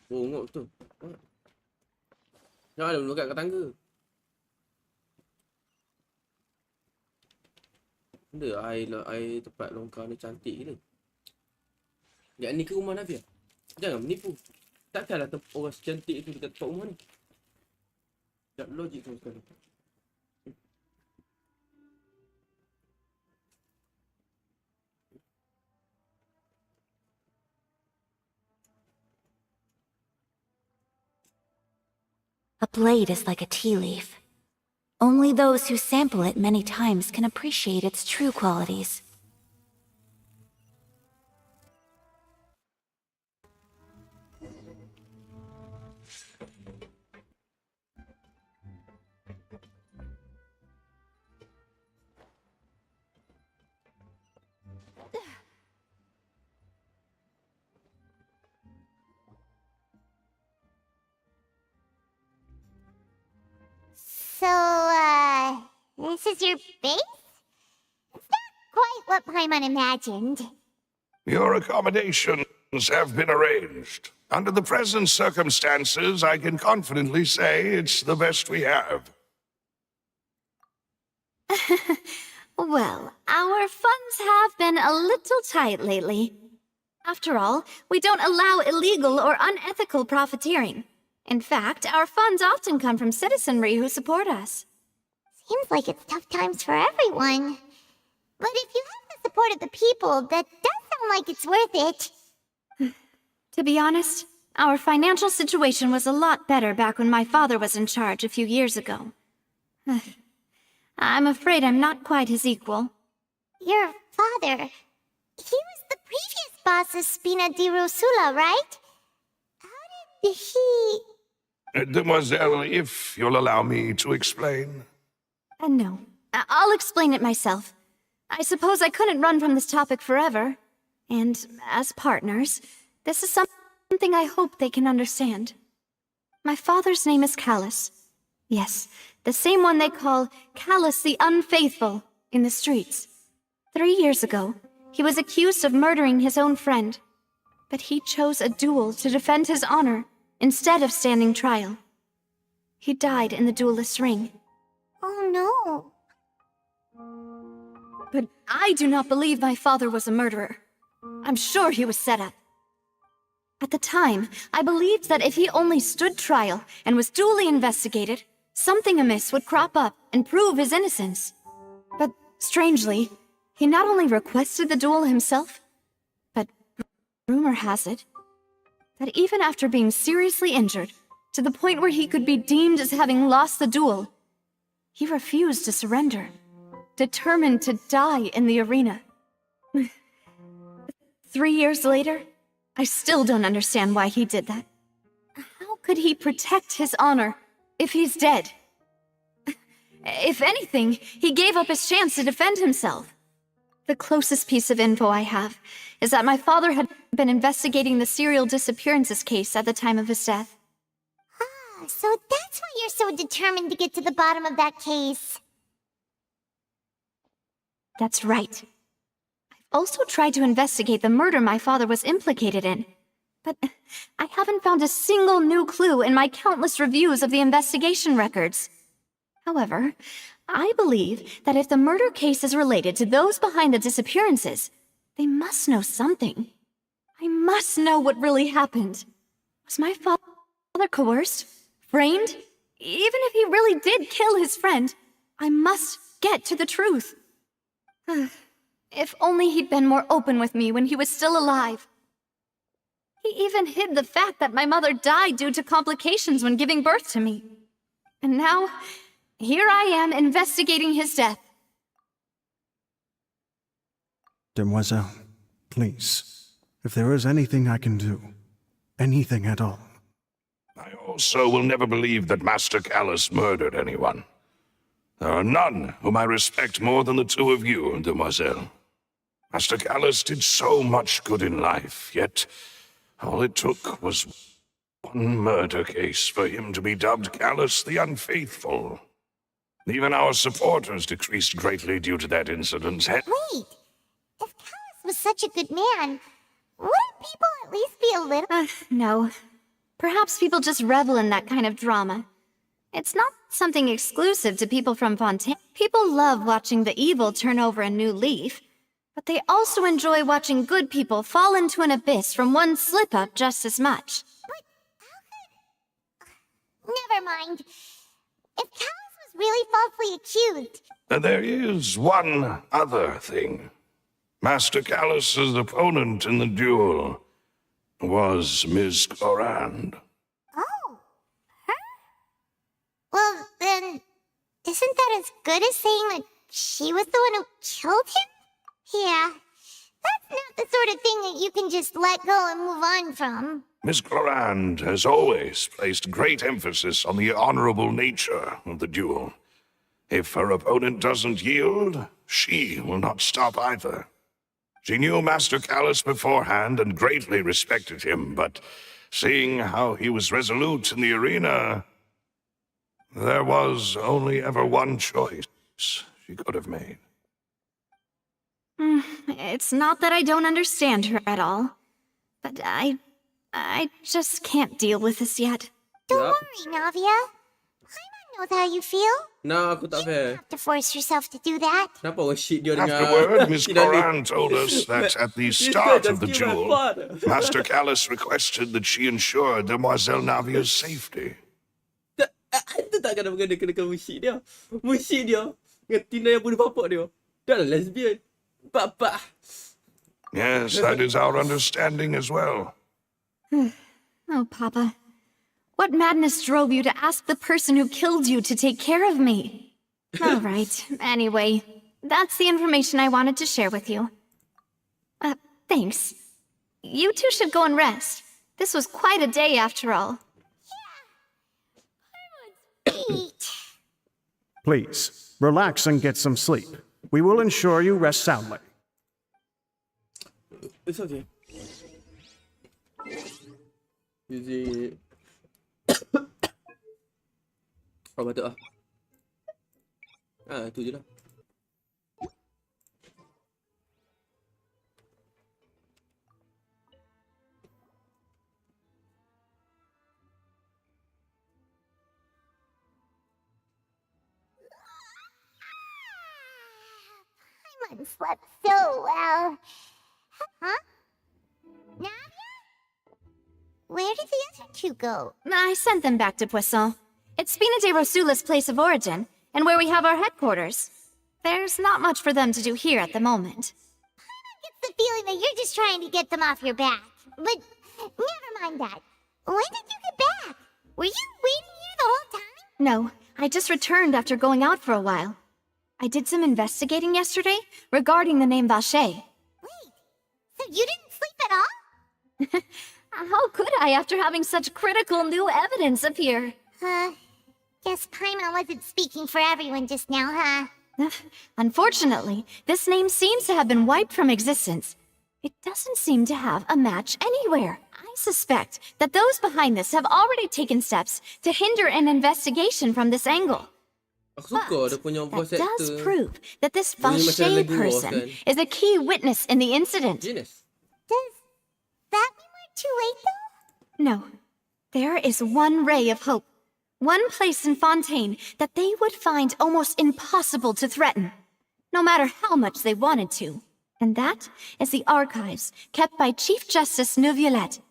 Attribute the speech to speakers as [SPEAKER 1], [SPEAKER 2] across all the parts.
[SPEAKER 1] Bongok tu. Jangan ada dulu kat tangga. Benda air tempat longkang ni cantik gila. Yang ni ke rumah Navia? Jangan menipu. Takkanlah orang secantik itu dekat tempat rumah ni. Tak logik sama sekali.
[SPEAKER 2] A blade is like a tea leaf. Only those who sample it many times can appreciate its true qualities.
[SPEAKER 3] So, this is your base? It's not quite what Paimon imagined.
[SPEAKER 4] Your accommodations have been arranged. Under the present circumstances, I can confidently say it's the best we have.
[SPEAKER 2] Well, our funds have been a little tight lately. After all, we don't allow illegal or unethical profiteering. In fact, our funds often come from citizenry who support us.
[SPEAKER 3] Seems like it's tough times for everyone. But if you have the support of the people, that does sound like it's worth it.
[SPEAKER 2] To be honest, our financial situation was a lot better back when my father was in charge a few years ago. I'm afraid I'm not quite his equal.
[SPEAKER 3] Your father, he was the previous boss of Spina di Rosula, right? How did he...
[SPEAKER 4] Demoiselle, if you'll allow me to explain.
[SPEAKER 2] No, I'll explain it myself. I suppose I couldn't run from this topic forever. And as partners, this is something I hope they can understand. My father's name is Callus. Yes, the same one they call Callus the Unfaithful in the streets. 3 years ago, he was accused of murdering his own friend. But he chose a duel to defend his honor instead of standing trial. He died in the duelist's ring.
[SPEAKER 3] Oh no.
[SPEAKER 2] But I do not believe my father was a murderer. I'm sure he was set up. At the time, I believed that if he only stood trial and was duly investigated, something amiss would crop up and prove his innocence. But strangely, he not only requested the duel himself, but rumor has it that even after being seriously injured, to the point where he could be deemed as having lost the duel, he refused to surrender, determined to die in the arena. 3 years later, I still don't understand why he did that. How could he protect his honor if he's dead? If anything, he gave up his chance to defend himself. The closest piece of info I have is that my father had been investigating the serial disappearances case at the time of his death.
[SPEAKER 3] Ah, so that's why you're so determined to get to the bottom of that case.
[SPEAKER 2] That's right. I've also tried to investigate the murder my father was implicated in, but I haven't found a single new clue in my countless reviews of the investigation records. However, I believe that if the murder case is related to those behind the disappearances, they must know something. I must know what really happened. Was my father coerced? Framed? Even if he really did kill his friend, I must get to the truth. If only he'd been more open with me when he was still alive. He even hid the fact that my mother died due to complications when giving birth to me. And now, here I am investigating his death.
[SPEAKER 5] Demoiselle, please, if there is anything I can do, anything at all.
[SPEAKER 4] I also will never believe that Master Callus murdered anyone. There are none whom I respect more than the two of you, Demoiselle. Master Callus did so much good in life, yet all it took was one murder case for him to be dubbed Callus the Unfaithful. Even our supporters decreased greatly due to that incident.
[SPEAKER 3] Wait! If Callus was such a good man, wouldn't people little?
[SPEAKER 2] No. Perhaps people just revel in that kind of drama. It's not something exclusive to people from Fontaine. People love watching the evil turn over a new leaf, but they also enjoy watching good people fall into an abyss from one slip-up just as much.
[SPEAKER 3] Never mind. If Callus was really falsely accused,
[SPEAKER 4] There is one other thing. Master Callus's opponent in the duel was Miss Clorand.
[SPEAKER 3] oh, her? Well, then, isn't that as good as saying that she was the one who killed him? Yeah, that's not the sort of thing that you can just let go and move on from.
[SPEAKER 4] Miss Clorand has always placed great emphasis on the honorable nature of the duel. If her opponent doesn't yield, she will not stop either. She knew Master Callus beforehand and greatly respected him, but seeing how he was resolute in the arena, there was only ever one choice she could have made.
[SPEAKER 2] It's not that I don't understand her at all, but I just can't deal with this yet.
[SPEAKER 3] Don't
[SPEAKER 1] Yup.
[SPEAKER 3] worry, Navia. Paimon knows how you feel.
[SPEAKER 1] Nah, aku tak fair.
[SPEAKER 3] Have to force yourself to do that.
[SPEAKER 1] Kenapa orang shit dia dengan...
[SPEAKER 4] Afterward, Miss
[SPEAKER 1] Tidak ni?
[SPEAKER 4] Clorand told us that at the
[SPEAKER 1] This
[SPEAKER 4] start
[SPEAKER 1] guy
[SPEAKER 4] of the
[SPEAKER 1] just killed my
[SPEAKER 4] duel,
[SPEAKER 1] father.
[SPEAKER 4] Master Callus requested that she ensure Demoiselle Navia's safety.
[SPEAKER 1] Itu tak kena mengenakan musik dia. Musik dia dengan Tina yang bunuh bapak dia. Dia adalah lesbian. Bapak.
[SPEAKER 4] Yes, that is our understanding as well.
[SPEAKER 2] Oh, Papa. What madness drove you to ask the person who killed you to take care of me? All right. Anyway, that's the information I wanted to share with you. Thanks. You two should go and rest. This was quite a day after all.
[SPEAKER 3] Eat.
[SPEAKER 5] Please, relax and get some sleep. We will ensure you rest soundly.
[SPEAKER 1] It's okay. Is it... Oh, batuk lah. Itu je lah.
[SPEAKER 3] Paimon slept so well. Huh? Navia? Where did the other two go?
[SPEAKER 2] I sent them back to Poisson. It's Spina de Rosula's place of origin, and where we have our headquarters. There's not much for them to do here at the moment.
[SPEAKER 3] Paimon gets the feeling that you're just trying to get them off your back. But never mind that. When did you get back? Were you waiting here the whole time?
[SPEAKER 2] No, I just returned after going out for a while. I did some investigating yesterday regarding the name Vache.
[SPEAKER 3] Wait, so you didn't sleep at all?
[SPEAKER 2] How could I after having such critical new evidence appear?
[SPEAKER 3] Guess Paimon wasn't speaking for everyone just now, huh?
[SPEAKER 2] Unfortunately, this name seems to have been wiped from existence. It doesn't seem to have a match anywhere. I suspect that those behind this have already taken steps to hinder an investigation from this angle.
[SPEAKER 1] Aku suka dia punya
[SPEAKER 2] That
[SPEAKER 1] voice
[SPEAKER 2] does
[SPEAKER 1] actor.
[SPEAKER 2] prove that this
[SPEAKER 1] Bunyi macam
[SPEAKER 2] Vache
[SPEAKER 1] lagu
[SPEAKER 2] person
[SPEAKER 1] kan.
[SPEAKER 2] is a key witness in the incident.
[SPEAKER 1] Genius.
[SPEAKER 3] Does that mean we're too late, though?
[SPEAKER 2] No. There is one ray of hope. One place in Fontaine that they would find almost impossible to threaten, no matter how much they wanted to. And that is the archives kept by Chief Justice Neuvillette.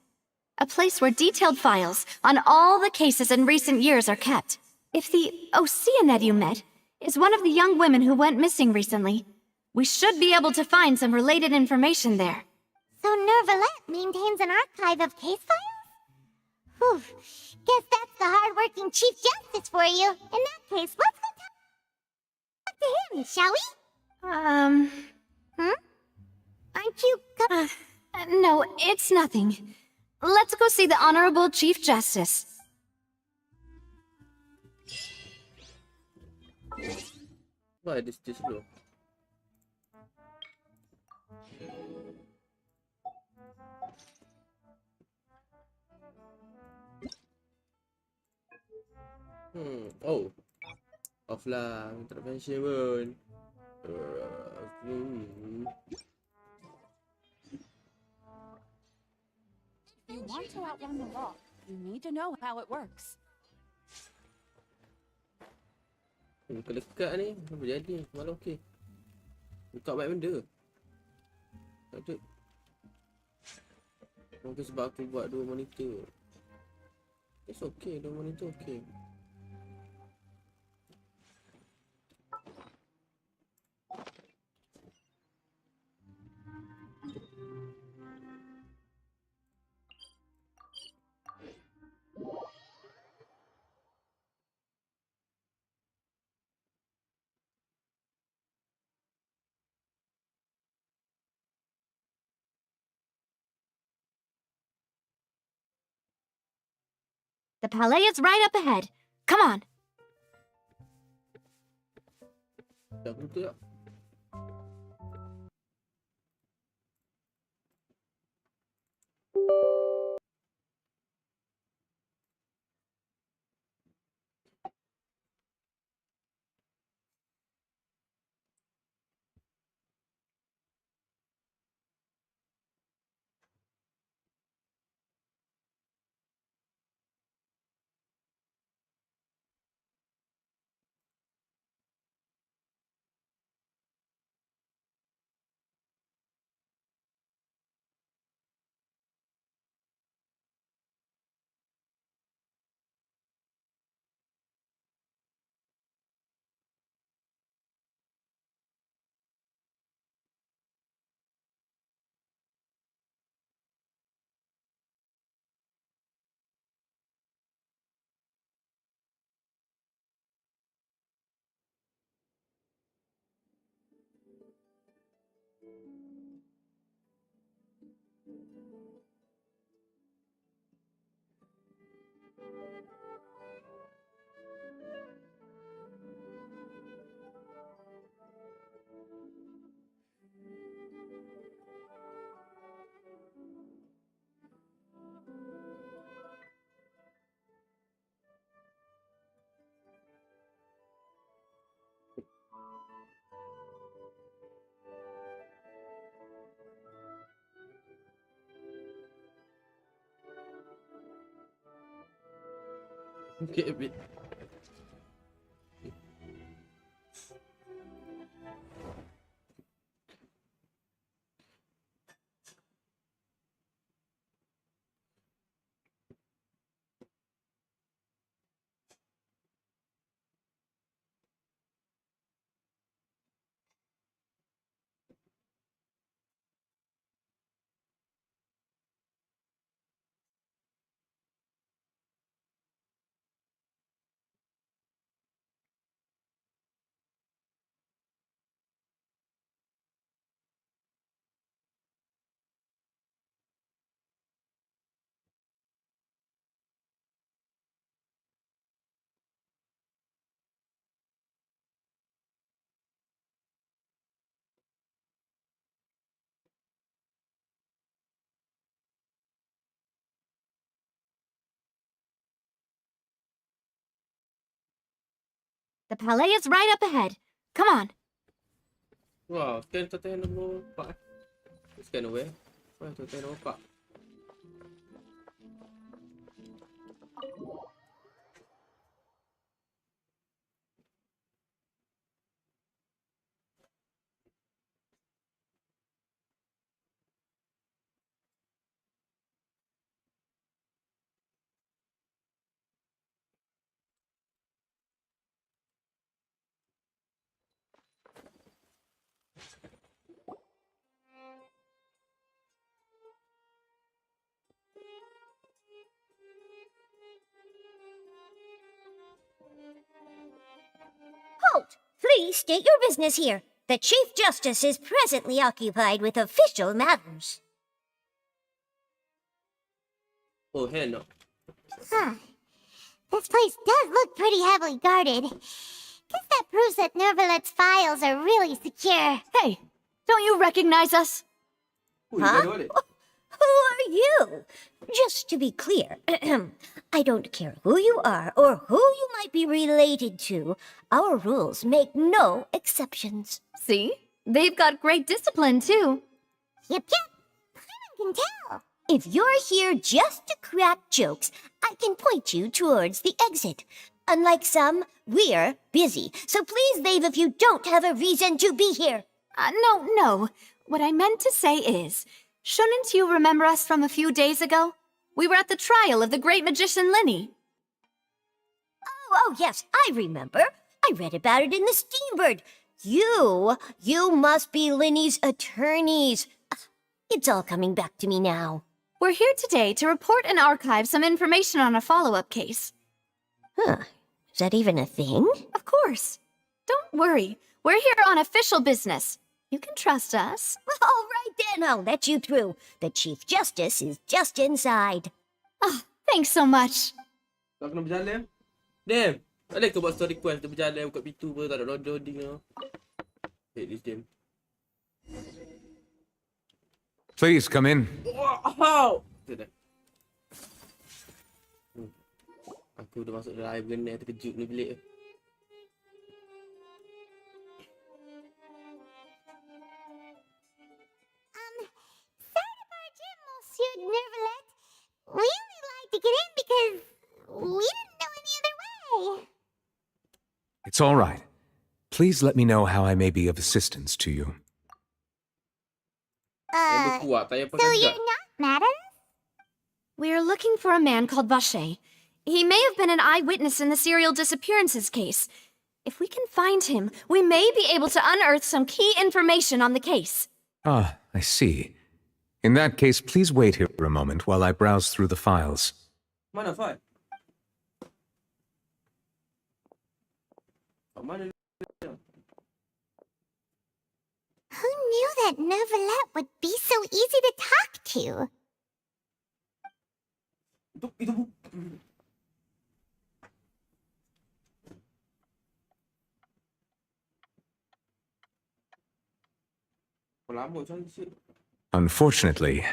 [SPEAKER 2] A place where detailed files on all the cases in recent years are kept. If the Oceanid you met is one of the young women who went missing recently, we should be able to find some related information there.
[SPEAKER 3] So Neuvillette maintains an archive of case files? Whew. Guess that's the hard-working Chief Justice for you. In that case, let's go talk to him, shall we? Aren't you
[SPEAKER 2] No, it's nothing. Let's go see the Honorable Chief Justice.
[SPEAKER 1] Why this bro? Oh. Off lah. Tak ada pension pun.
[SPEAKER 6] want to outrun the law, you need to know how it works.
[SPEAKER 1] Dekat-dekat ni. Apa jadi? Malah okey. Buka banyak benda. Tak ada. Mungkin sebab aku buat 2 monitor. It's okay, 2 monitor okay.
[SPEAKER 2] The palais is right up ahead. Come on.
[SPEAKER 1] Tak betul tak? Okay, a bit.
[SPEAKER 2] The palais is right up ahead. Come on.
[SPEAKER 1] Wow, scan total nombor 4. Scan away. Wah, total nombor 4.
[SPEAKER 3] Halt! Please state your business here. The Chief Justice is presently occupied with official matters.
[SPEAKER 1] Oh, hell no.
[SPEAKER 3] Huh. This place does look pretty heavily guarded. Guess that proves that Nervalet's files are really secure.
[SPEAKER 2] Hey, don't you recognize us?
[SPEAKER 1] Ui,
[SPEAKER 3] Huh?
[SPEAKER 1] dah balik.
[SPEAKER 3] Who are you? Just to be clear, I don't care who you are or who you might be related to. Our rules make no exceptions.
[SPEAKER 2] See? They've got great discipline, too.
[SPEAKER 3] Yep. Paimon can tell. If you're here just to crack jokes, I can point you towards the exit. Unlike some, we're busy, so please leave if you don't have a reason to be here.
[SPEAKER 2] No. What I meant to say is, shouldn't you remember us from a few days ago? We were at the trial of the great magician Linny.
[SPEAKER 3] Oh, yes, I remember. I read about it in the Steambird. You must be Linny's attorneys. It's all coming back to me now.
[SPEAKER 2] We're here today to report and archive some information on a follow-up case.
[SPEAKER 3] Huh. Is that even a thing?
[SPEAKER 2] Of course. Don't worry. We're here on official business. You can trust us.
[SPEAKER 3] All right then, I'll let you through. The Chief Justice is just inside.
[SPEAKER 2] Oh, thanks so much.
[SPEAKER 1] Kau kena berjalan. Damn. Tak boleh kau buat story quest. Dia berjalan buka pintu pun tak ada loading lah. Hate this game.
[SPEAKER 7] Please come in.
[SPEAKER 1] Wow. Tu dah. Aku dah masuk dalam air bergenang terkejut ni bilik.
[SPEAKER 3] Monsieur Neverlet, we only like to get in because we didn't know any other way.
[SPEAKER 7] It's all right. Please let me know how I may be of assistance to you.
[SPEAKER 1] Yang berkuat tak payah
[SPEAKER 3] So
[SPEAKER 1] pakai
[SPEAKER 3] you're
[SPEAKER 1] guard.
[SPEAKER 3] not madam?
[SPEAKER 2] We're looking for a man called Vache. He may have been an eyewitness in the serial disappearances case. If we can find him, we may be able to unearth some key information on the case.
[SPEAKER 7] Ah, I see. In that case, please wait here for a moment while I browse through the files.
[SPEAKER 1] Mana Fad? Kat mana dia?
[SPEAKER 3] Who knew that Neverlet would be so easy to talk to?
[SPEAKER 1] Itu lama macam ni.
[SPEAKER 7] Unfortunately,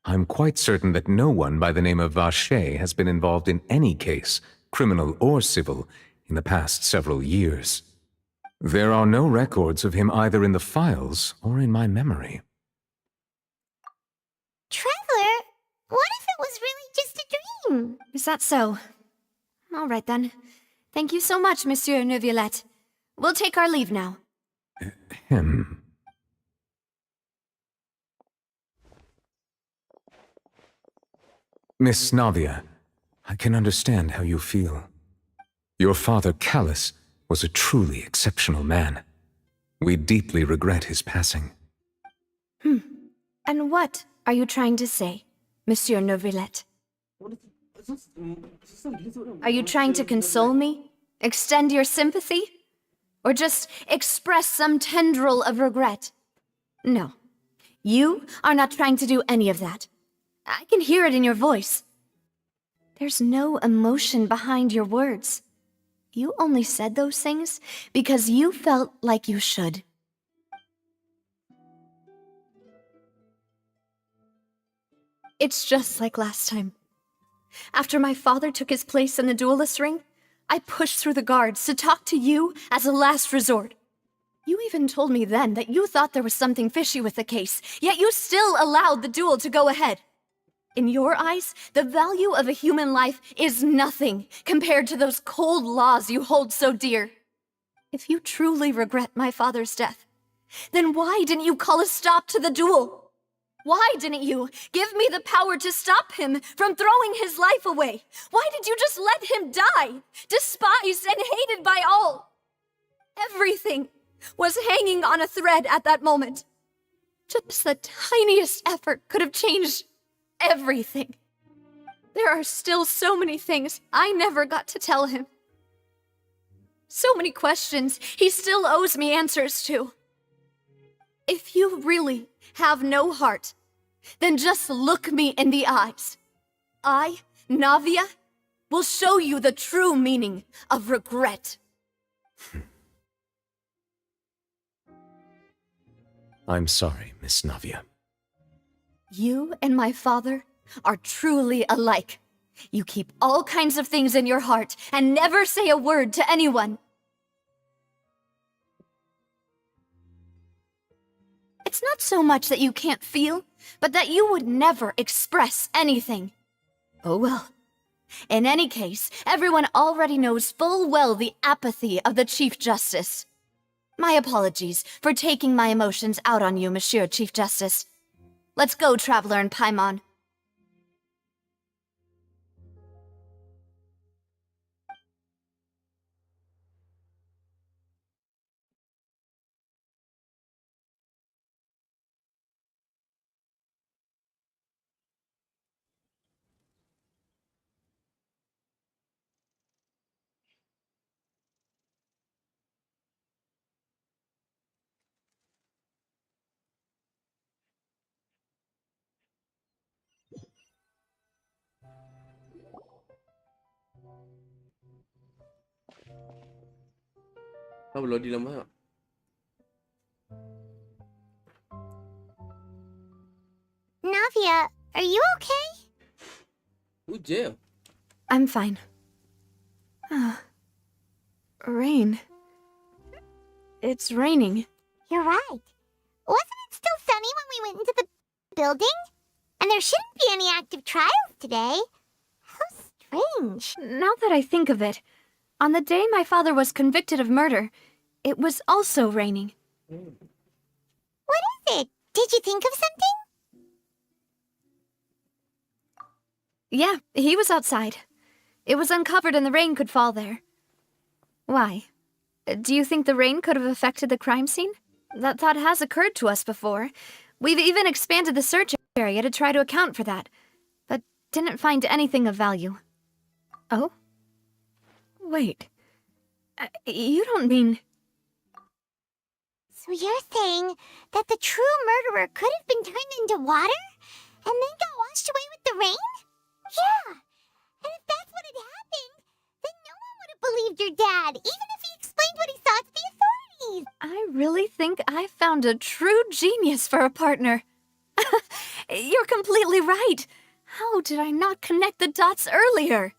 [SPEAKER 7] I'm quite certain that no one by the name of Vache has been involved in any case, criminal or civil, in the past several years. There are no records of him either in the files or in my memory.
[SPEAKER 3] Traveler, what if it was really just a dream?
[SPEAKER 2] Is that so? All right then. Thank you so much, Monsieur Neuvillette. We'll take our leave now.
[SPEAKER 7] Him. Miss Navia, I can understand how you feel. Your father, Callus, was a truly exceptional man. We deeply regret his passing.
[SPEAKER 2] And what are you trying to say, Monsieur Neuvillette? Are you trying to console me? Extend your sympathy? Or just express some tendril of regret? No. You are not trying to do any of that. I can hear it in your voice. There's no emotion behind your words. You only said those things because you felt like you should. It's just like last time. After my father took his place in the duelist ring, I pushed through the guards to talk to you as a last resort. You even told me then that you thought there was something fishy with the case, yet you still allowed the duel to go ahead. In your eyes, the value of a human life is nothing compared to those cold laws you hold so dear. If you truly regret my father's death, then why didn't you call a stop to the duel? Why didn't you give me the power to stop him from throwing his life away? Why did you just let him die, despised and hated by all? Everything was hanging on a thread at that moment. Just the tiniest effort could have changed everything. There are still so many things I never got to tell him. So many questions he still owes me answers to. If you really have no heart, then just look me in the eyes. I, Navia, will show you the true meaning of regret.
[SPEAKER 7] I'm sorry, Miss Navia.
[SPEAKER 2] You and my father are truly alike. You keep all kinds of things in your heart and never say a word to anyone. It's It's not so much that you can't feel, but that you would never express anything. Oh well. In any case, everyone already knows full well the apathy of the Chief Justice. My apologies for taking my emotions out on you, Monsieur Chief Justice. Let's go, Traveler and Paimon.
[SPEAKER 1] Kau belum di lama tak?
[SPEAKER 3] Navia, are you okay?
[SPEAKER 1] Hujan.
[SPEAKER 2] I'm fine. Rain. It's raining.
[SPEAKER 3] You're right. Wasn't it still sunny when we went into the building? And there shouldn't be any active trials today. How strange.
[SPEAKER 2] Now that I think of it, on the day my father was convicted of murder, it was also raining.
[SPEAKER 3] What is it? Did you think of something?
[SPEAKER 2] Yeah, he was outside. It was uncovered and the rain could fall there. Why? Do you think the rain could have affected the crime scene? That thought has occurred to us before. We've even expanded the search area to try to account for that, but didn't find anything of value. Oh? Wait. You don't mean...
[SPEAKER 3] So you're saying that the true murderer could have been turned into water? And then got washed away with the rain? Yeah. And if that's what had happened, then no one would have believed your dad, even if he explained what he saw to the authorities.
[SPEAKER 2] I really think I found a true genius for a partner. You're completely right. How did I not connect the dots earlier?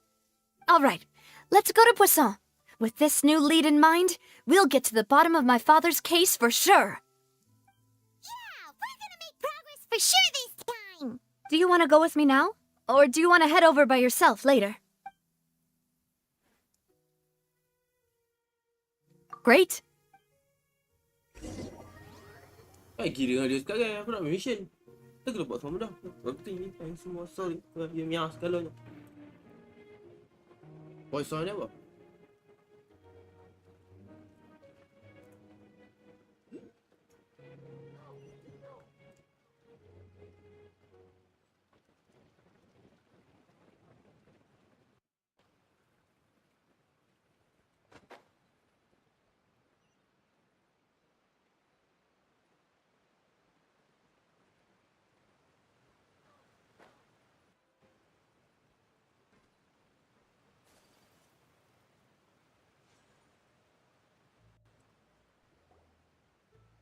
[SPEAKER 2] All right, let's go to Poisson. With this new lead in mind, we'll get to the bottom of my father's case for sure.
[SPEAKER 3] Yeah, we're gonna make progress for sure this time.
[SPEAKER 2] Do you want to go with me now? Or do you want to head over by yourself later? Great.
[SPEAKER 1] Kira dengan dia sekarang aku nak mission. Kita kena buat sama dah. Berarti ni semua asal dia miang segalanya. Poison ni apa?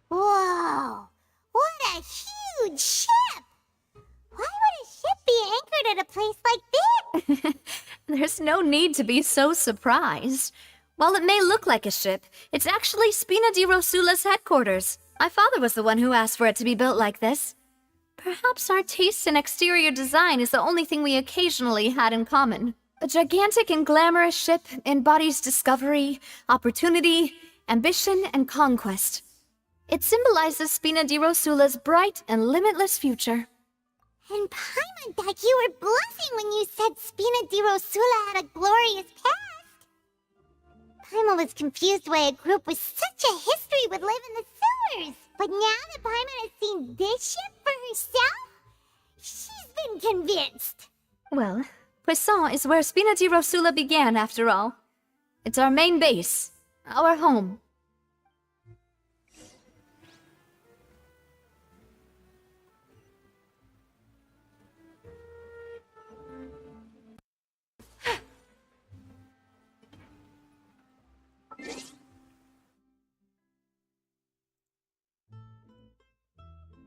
[SPEAKER 3] Whoa! What a huge ship! Why would a ship be anchored at a place like this?
[SPEAKER 2] There's no need to be so surprised. While it may look like a ship, it's actually Spina di Rosula's headquarters. My father was the one who asked for it to be built like this. Perhaps our taste in exterior design is the only thing we occasionally had in common. A gigantic and glamorous ship embodies discovery, opportunity, ambition, and conquest. It symbolizes Spina di Rosula's bright and limitless future.
[SPEAKER 3] And Paimon thought you were bluffing when you said Spina di Rosula had a glorious past. Paimon was confused why a group with such a history would live in the sewers. But now that Paimon has seen this ship for herself, she's been convinced.
[SPEAKER 2] Well, Poisson is where Spina di Rosula began, after all. It's our main base, our home.